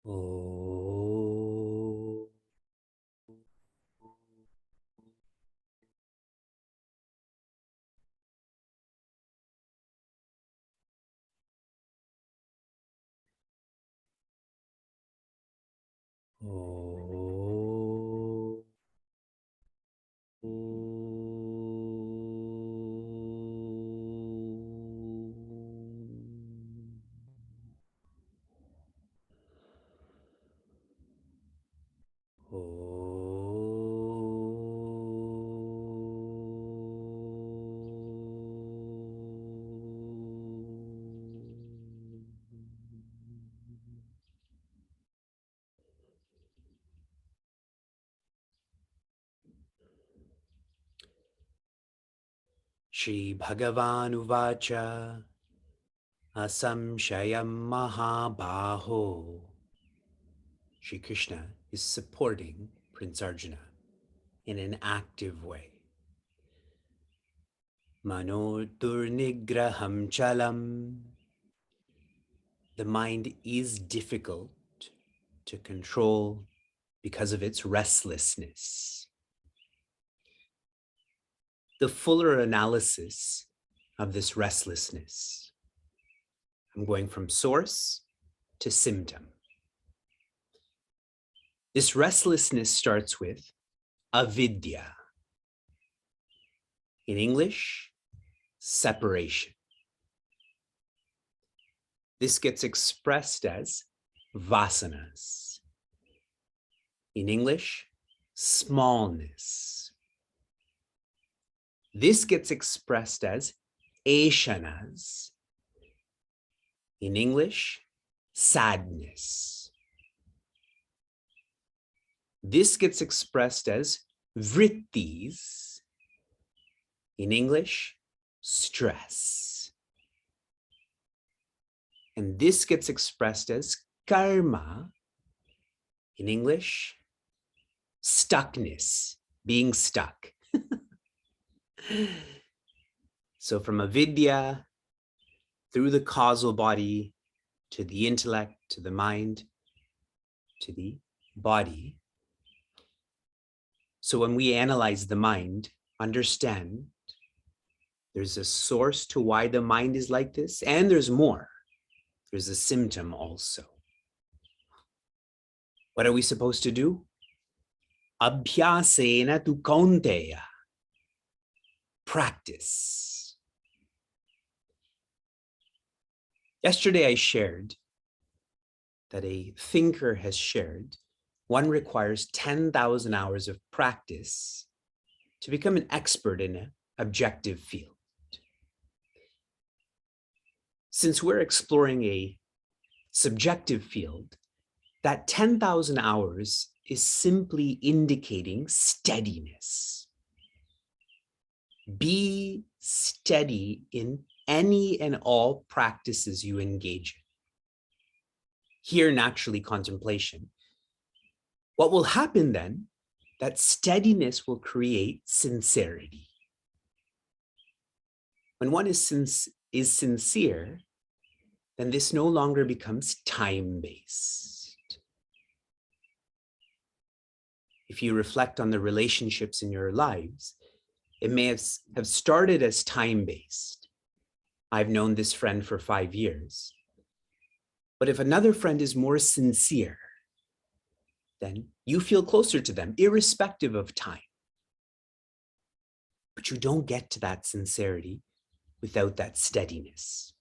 Oh. Oh. Shri Bhagavan Uvacha Asamshayam Mahabaho. Shri Krishna is supporting Prince Arjuna in an active way. Mano Durnigraham Chalam. The mind is difficult to control because of its restlessness. The fuller analysis of this restlessness, I'm going from source to symptom. This restlessness starts with avidya. In English, separation. This gets expressed as vasanas. In English, smallness. This gets expressed as eshanas. In English, sadness. This gets expressed as vrittis. In English, stress. And this gets expressed as karma. In English, stuckness, being stuck. So from avidya, through the causal body, to the intellect, to the mind, to the body. So when we analyze the mind, understand there's a source to why the mind is like this, and there's more. There's a symptom also. What are we supposed to do? Abhyasena tu kaunteya. Practice. Yesterday I shared that a thinker has shared one requires 10,000 hours of practice to become an expert in an objective field. Since we're exploring a subjective field, that 10,000 hours is simply indicating steadiness. Be steady in any and all practices you engage in. Here, naturally, contemplation. What will happen then, that steadiness will create sincerity. When one is sincere, then this no longer becomes time-based. If you reflect on the relationships in your lives, it may have started as time-based. I've known this friend for 5 years. But if another friend is more sincere, then you feel closer to them, irrespective of time. But you don't get to that sincerity without that steadiness.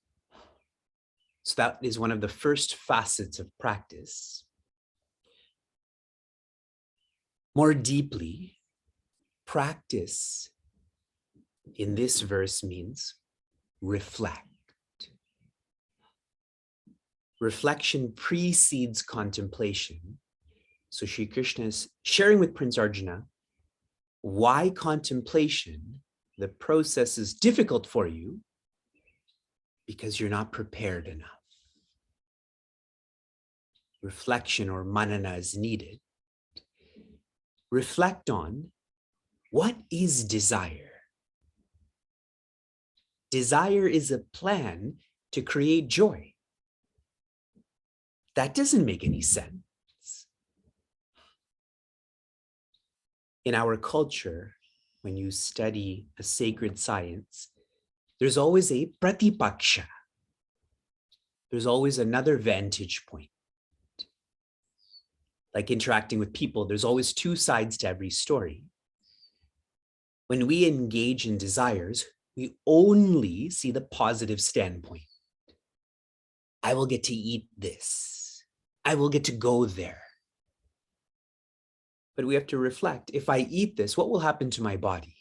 So that is one of the first facets of practice. More deeply, practice in this verse means reflect. Reflection precedes contemplation. So Shri Krishna is sharing with Prince Arjuna why contemplation, the process, is difficult for you because you're not prepared enough. Reflection or manana is needed. Reflect on what is desire. Desire is a plan to create joy. That doesn't make any sense. In our culture, when you study a sacred science, there's always a pratipaksha. There's always another vantage point. Like interacting with people, there's always two sides to every story. When we engage in desires, we only see the positive standpoint. I will get to eat this. I will get to go there. But we have to reflect, if I eat this, what will happen to my body?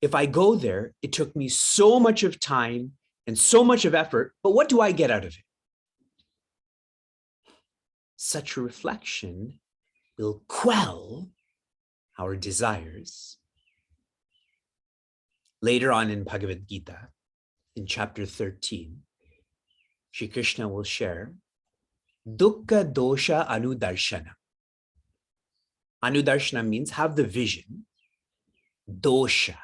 If I go there, it took me so much of time and so much of effort, but what do I get out of it? Such a reflection will quell our desires. Later on in Bhagavad Gita, in chapter 13, Shri Krishna will share dukkha dosha anudarshana. Anudarshana means have the vision. Dosha,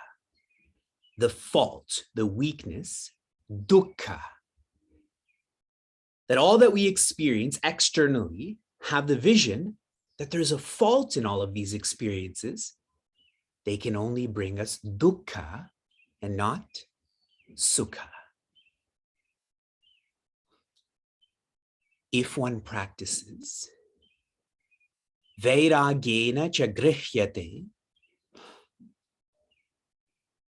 the fault, the weakness. Dukkha, that all that we experience externally, have the vision that there's a fault in all of these experiences. They can only bring us dukkha and not sukha. If one practices vairagena cha grihyate,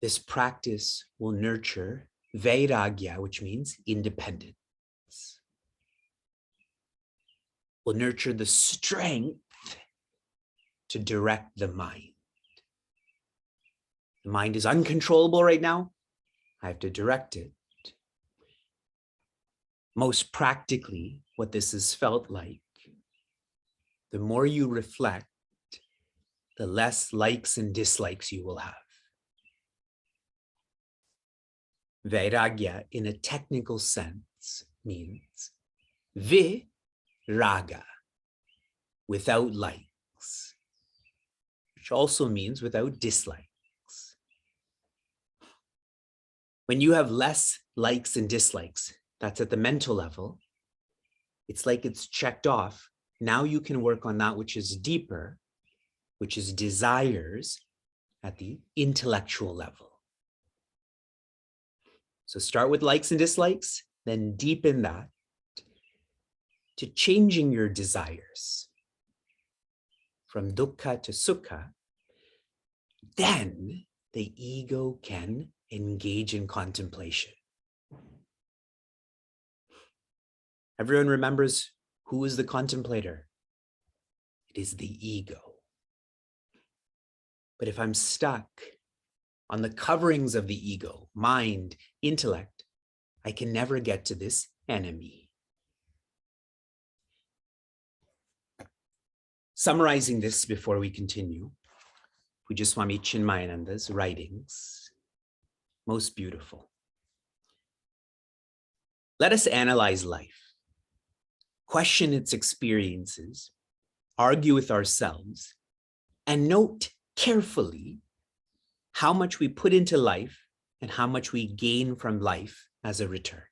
this practice will nurture vairagya, which means independence. Will nurture the strength to direct the mind. The mind is uncontrollable right now. I have to direct it. Most practically, what this is felt like, the more you reflect, the less likes and dislikes you will have. Vairagya, in a technical sense, means viraga, without likes, which also means without dislikes. When you have less likes and dislikes, that's at the mental level, it's like it's checked off. Now you can work on that which is deeper, which is desires at the intellectual level. So start with likes and dislikes, then deepen that to changing your desires from dukkha to sukha. Then the ego can engage in contemplation. Everyone remembers who is the contemplator? It is the ego. But if I'm stuck on the coverings of the ego, mind, intellect, I can never get to this enemy. Summarizing this before we continue, Pujaswami Chinmayananda's writings, most beautiful. Let us analyze life, question its experiences, argue with ourselves, and note carefully how much we put into life and how much we gain from life as a return.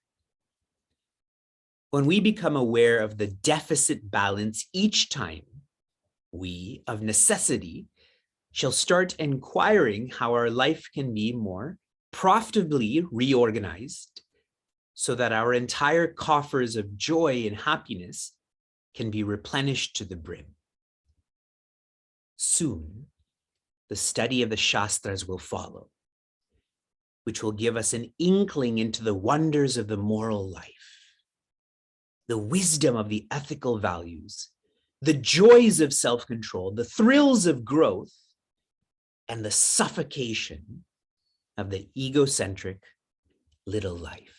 When we become aware of the deficit balance each time, we, of necessity, shall start inquiring how our life can be more profitably reorganized so that our entire coffers of joy and happiness can be replenished to the brim. Soon, the study of the Shastras will follow, which will give us an inkling into the wonders of the moral life, the wisdom of the ethical values, the joys of self-control, the thrills of growth, and the suffocation of the egocentric little life.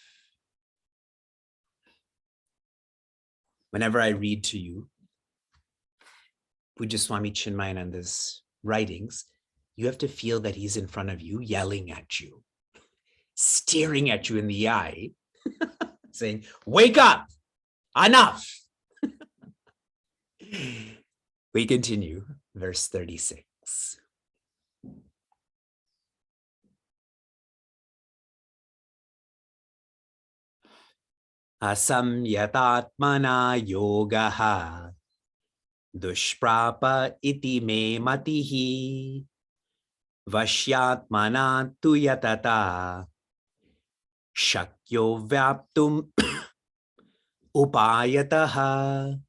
Whenever I read to you Pujaswami Chinmayananda's writings, you have to feel that he's in front of you, yelling at you, staring at you in the eye, saying, wake up, enough. We continue, verse 36. Asamyatatmana yogaha dushprapa iti me matihi vashyatmana tu yatata shakyo vyaptum upayataha.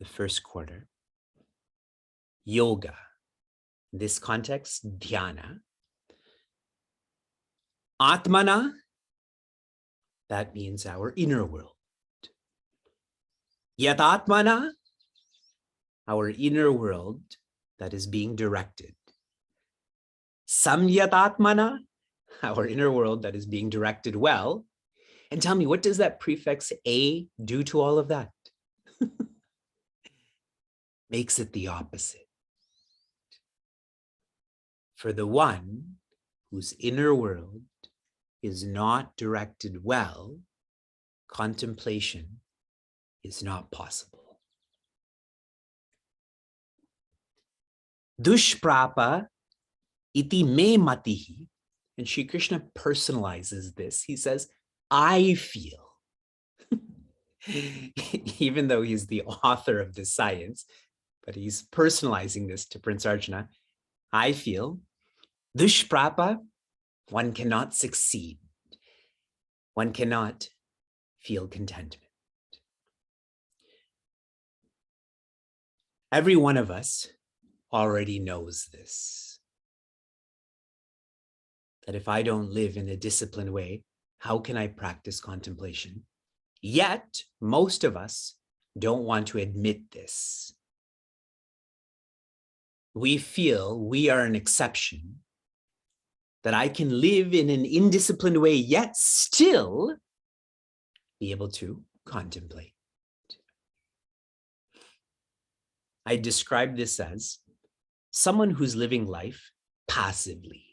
The first quarter, yoga. In this context, dhyana. Atmana, that means our inner world. Yatatmana, our inner world that is being directed. Samyatatmana, our inner world that is being directed well. And tell me, what does that prefix A do to all of that? Makes it the opposite. For the one whose inner world is not directed well, contemplation is not possible. Dushprapa iti me matihi. And Shri Krishna personalizes this. He says, I feel. Even though he's the author of this science, but he's personalizing this to Prince Arjuna. I feel. Dushprapa, one cannot succeed. One cannot feel contentment. Every one of us already knows this. That if I don't live in a disciplined way, how can I practice contemplation? Yet, most of us don't want to admit this. We feel we are an exception, that I can live in an indisciplined way, yet still be able to contemplate. I describe this as someone who's living life passively.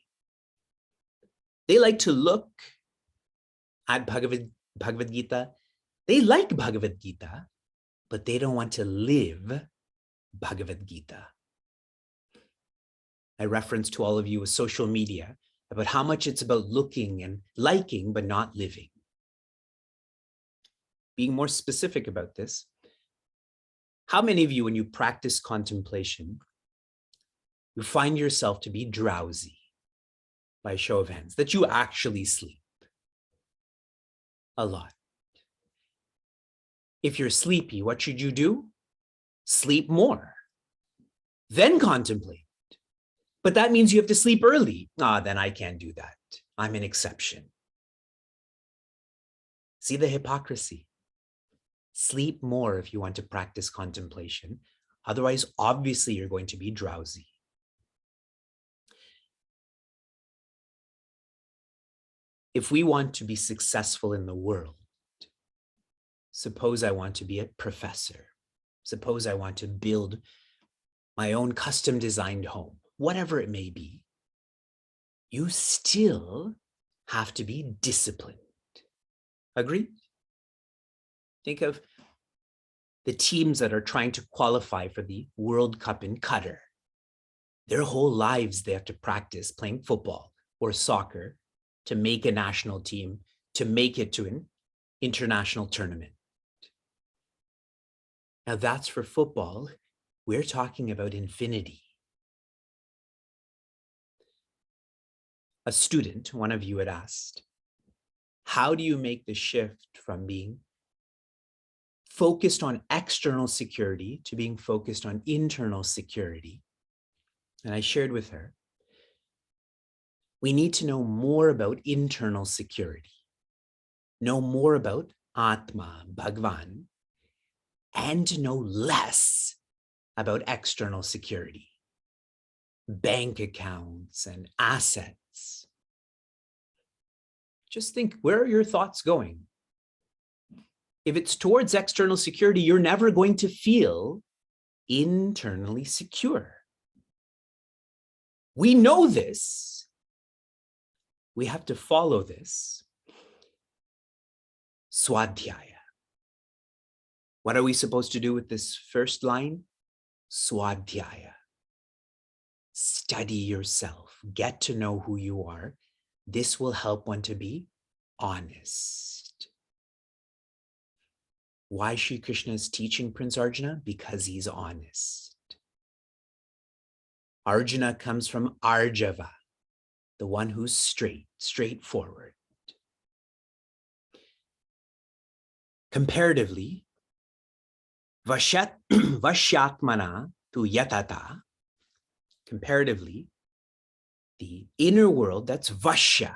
They like to look at Bhagavad Gita. They like Bhagavad Gita, but they don't want to live Bhagavad Gita. I reference to all of you with social media about how much it's about looking and liking, but not living. Being more specific about this, how many of you, when you practice contemplation, you find yourself to be drowsy? By show of hands, that you actually sleep? A lot. If you're sleepy, what should you do? Sleep more, then contemplate. But that means you have to sleep early. Then I can't do that. I'm an exception. See the hypocrisy. Sleep more if you want to practice contemplation. Otherwise, obviously, you're going to be drowsy. If we want to be successful in the world, suppose I want to be a professor. Suppose I want to build my own custom designed home, whatever it may be. You still have to be disciplined. Agree? Think of the teams that are trying to qualify for the World Cup in Qatar. Their whole lives, they have to practice playing football or soccer to make a national team, to make it to an international tournament. Now that's for football. We're talking about infinity. A student, one of you had asked, how do you make the shift from being focused on external security to being focused on internal security? And I shared with her, we need to know more about internal security, know more about Atma, Bhagwan, and to know less about external security, bank accounts and assets. Just think, where are your thoughts going? If it's towards external security, you're never going to feel internally secure. We know this. We have to follow this. Swadhyaya. What are we supposed to do with this first line? Swadhyaya. Study yourself. Get to know who you are. This will help one to be honest. Why Shri Krishna is teaching Prince Arjuna? Because he's honest. Arjuna comes from Arjava, the one who's straightforward. Comparatively, Vashyatmana tu yatata, comparatively, the inner world, that's Vashya,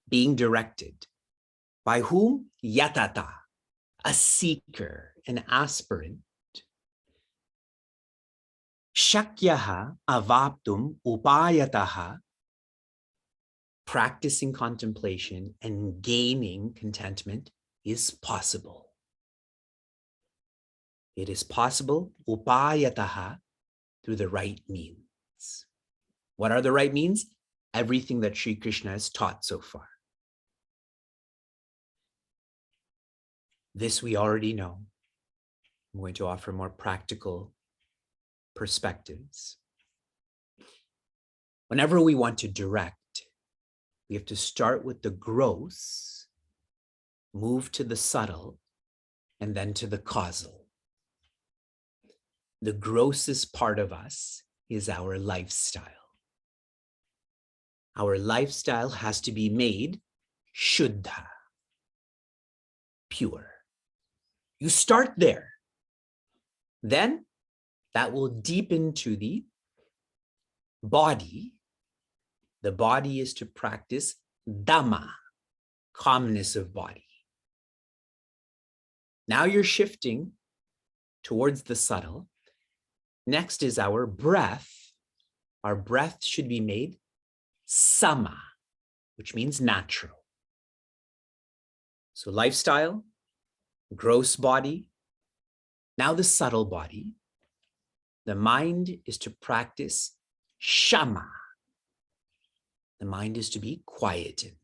being directed. By whom? Yatata, a seeker, an aspirant. Shakyaha avaptum upayataha, practicing contemplation and gaining contentment is possible. It is possible, upayataha, through the right means. What are the right means? Everything that Shri Krishna has taught so far. This we already know. I'm going to offer more practical perspectives. Whenever we want to direct, we have to start with the gross, move to the subtle, and then to the causal. The grossest part of us is our lifestyle. Our lifestyle has to be made shuddha, pure. You start there. Then that will deepen to the body. The body is to practice dhamma, calmness of body. Now you're shifting towards the subtle. Next is our breath. Our breath should be made sama, which means natural. So lifestyle, gross body, now the subtle body. The mind is to practice shama. The mind is to be quieted.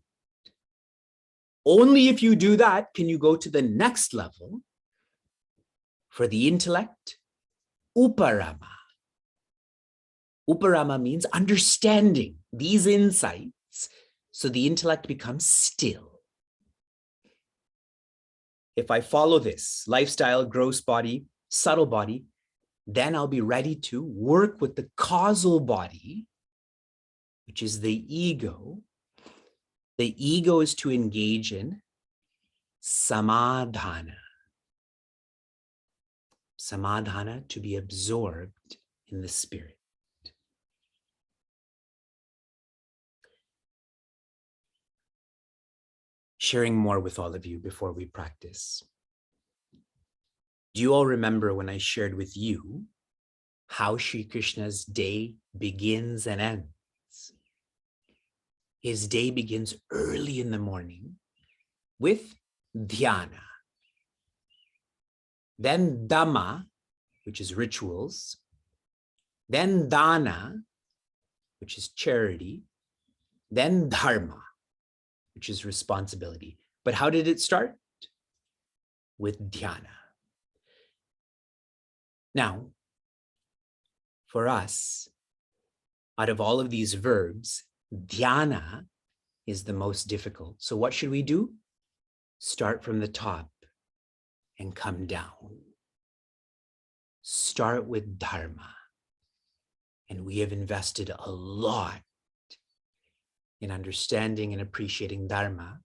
Only if you do that can you go to the next level. For the intellect, uparama. Uparama means understanding these insights, so the intellect becomes still. If I follow this lifestyle, gross body, subtle body, then I'll be ready to work with the causal body, which is the ego. The ego is to engage in samadhana. Samadhana, to be absorbed in the spirit. Sharing more with all of you before we practice. Do you all remember when I shared with you how Shri Krishna's day begins and ends? His day begins early in the morning with dhyana. Then dhamma, which is rituals. Then dana, which is charity. Then dharma, which is responsibility. But how did it start? With dhyana. Now, for us, out of all of these verbs, dhyana is the most difficult. So what should we do? Start from the top and come down. Start with dharma. And we have invested a lot in understanding and appreciating dharma.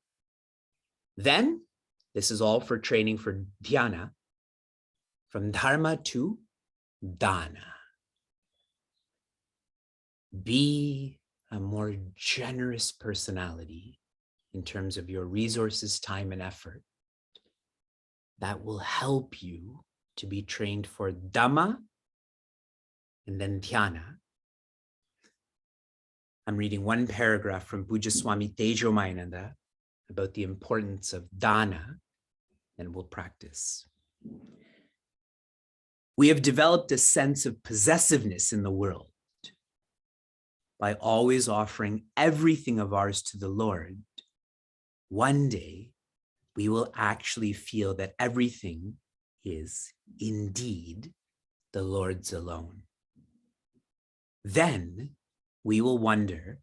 Then, this is all for training for dhyana, from dharma to dana. Be a more generous personality in terms of your resources, time, and effort. That will help you to be trained for dhamma and then dhyana. I'm reading one paragraph from Puja Swami Tejomayananda about the importance of dana, and we'll practice. We have developed a sense of possessiveness in the world by always offering everything of ours to the Lord. One day, we will actually feel that everything is indeed the Lord's alone. Then we will wonder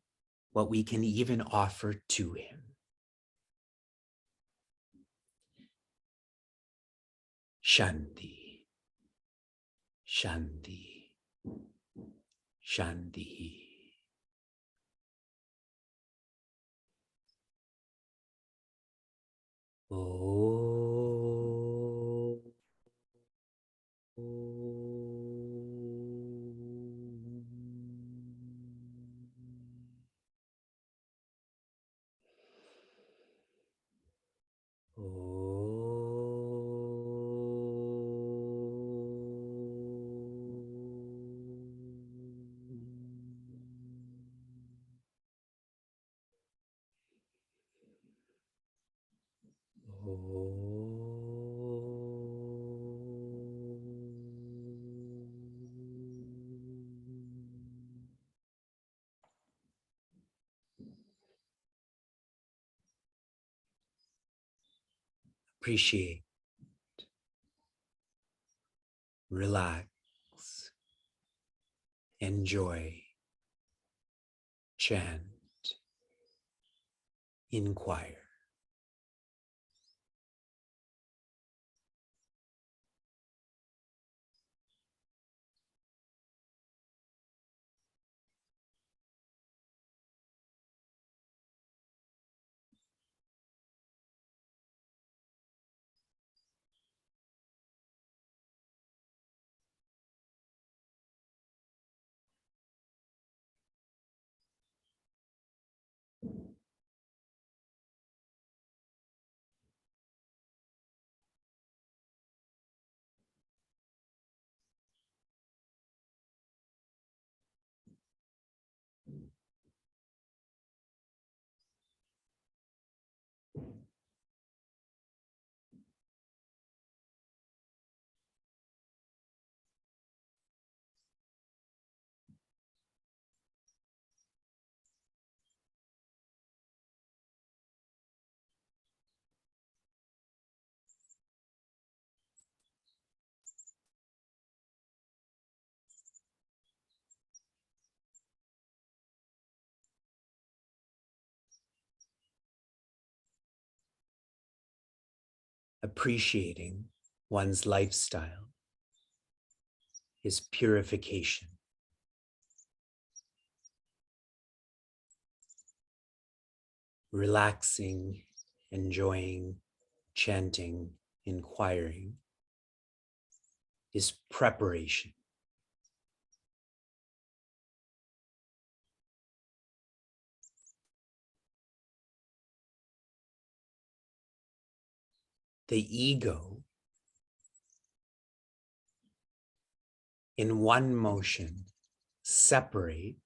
what we can even offer to him. Shanti, Shanti, Shanti. Oh. Appreciate, relax, enjoy, chant, inquire. Appreciating one's lifestyle is purification. Relaxing, enjoying, chanting, inquiring is preparation. The ego, in one motion, separates.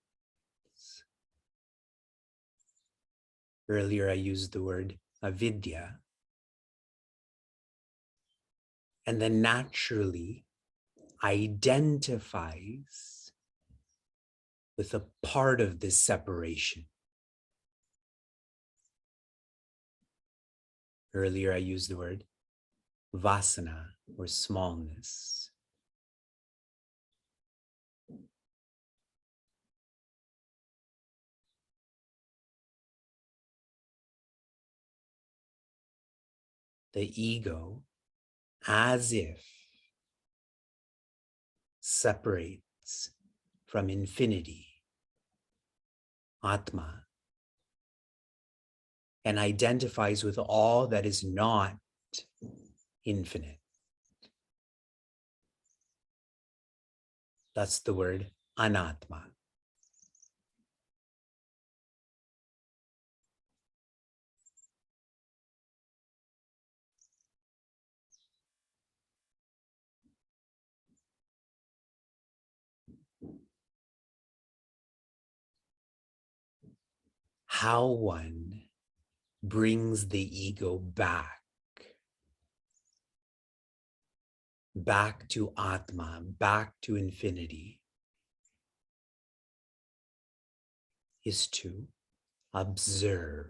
Earlier, I used the word avidya, and then naturally identifies with a part of this separation. Earlier, I used the word vasana, or smallness. The ego, as if, separates from infinity, Atma, and identifies with all that is not infinite. That's the word anatma. How one brings the ego back to Atma, back to infinity, is to observe.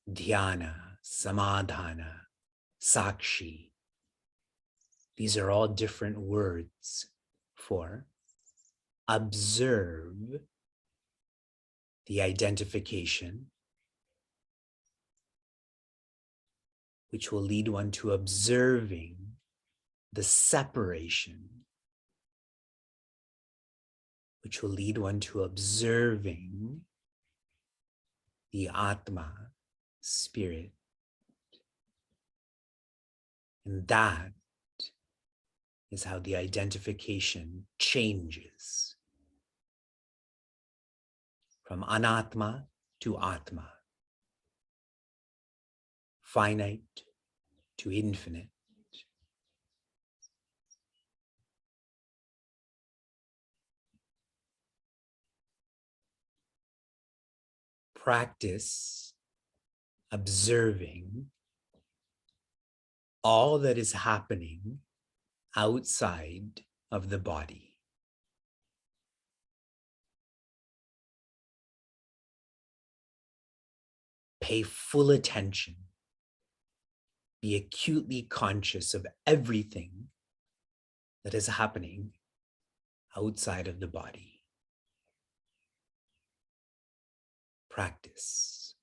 Dhyana, samadhana, sakshi. These are all different words for observe the identification, which will lead one to observing the separation, which will lead one to observing the Atma, spirit. And that is how the identification changes from anatma to atma, finite to infinite. Practice observing all that is happening outside of the body. Pay full attention. Be acutely conscious of everything that is happening outside of the body. Practice.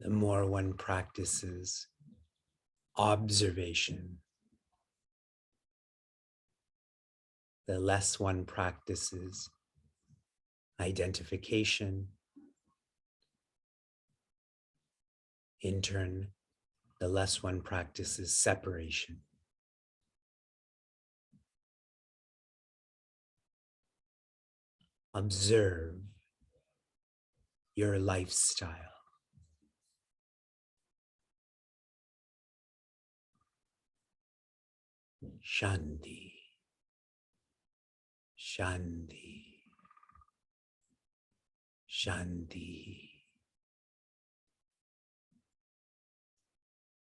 The more one practices observation, the less one practices identification. In turn, the less one practices separation. Observe your lifestyle. Shanti, Shanti, Shanti.